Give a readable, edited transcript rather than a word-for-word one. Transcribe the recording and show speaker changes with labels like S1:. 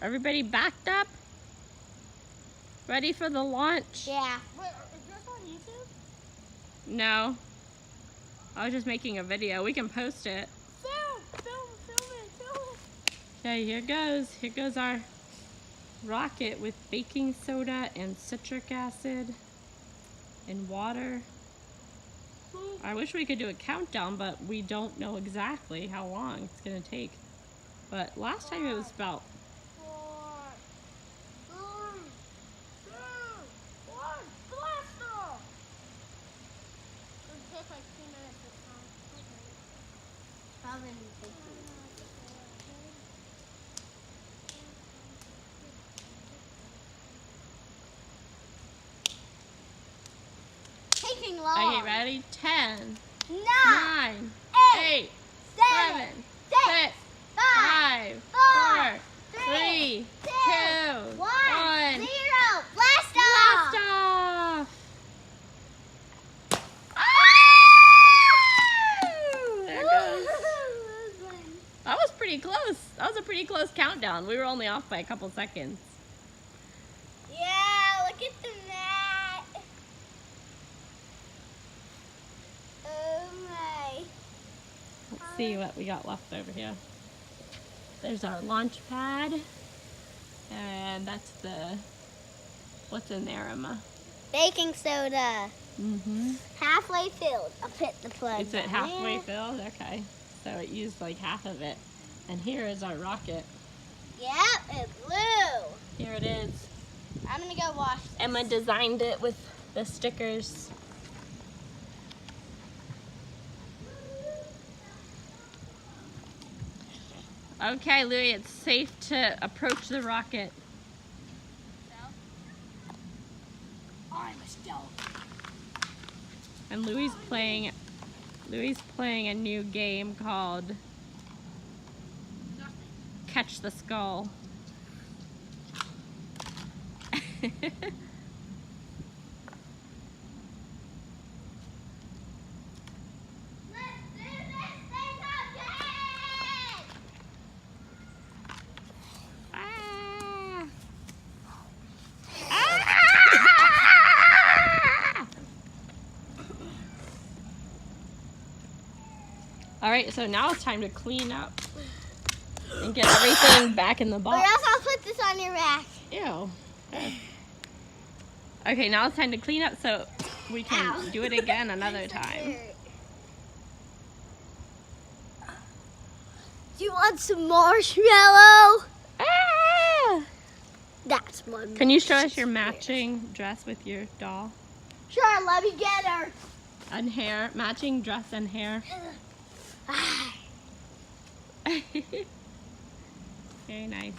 S1: Everybody backed up? Ready for the launch?
S2: Yeah. Wait, is this on YouTube?
S1: No. I was just making a video. We can post it.
S2: Film it.
S1: Okay, here goes. Here goes our rocket with baking soda and citric acid and water. I wish we could do a countdown, but we don't know exactly how long it's going to take. But last time it was about
S2: 4, 3, 2, 1, blast off! It'll take like 2 minutes this time. Probably take 2 minutes. Taking long.
S1: Okay, ready? 10,
S2: 9,
S1: 9, 8, 7, 6, 5, 4, 3, 2, 1.
S2: 0. Blast off!
S1: Blast off! There it goes. That was pretty close. That was a pretty close countdown. We were only off by a couple seconds.
S2: Yeah, look at the mat. Oh my.
S1: Let's see what we got left over here. There's our launch pad. And that's the, what's in there, Emma?
S2: Baking soda.
S1: Mm-hmm.
S2: Halfway filled. I'll put the plug.
S1: Is it halfway filled? Okay. So it used like half of it. And here is our rocket.
S2: Yep, it blew.
S1: Here it is.
S2: I'm gonna go wash this.
S1: Emma designed it with the stickers. Okay, Louie, it's safe to approach the rocket.
S2: I'm a stealth.
S1: And Louie's playing a new game called Catch the Skull. Alright, so now it's time to clean up and get everything back in the box.
S2: But else I'll put this on your rack.
S1: Ew. Okay, now it's time to clean up so we can
S2: Ow.
S1: do it again another time.
S2: Do you want some marshmallow?
S1: Ah!
S2: That's my.
S1: Can you show us your matching dress with your doll?
S2: Sure, let me get her.
S1: And hair, matching dress and hair. Very nice.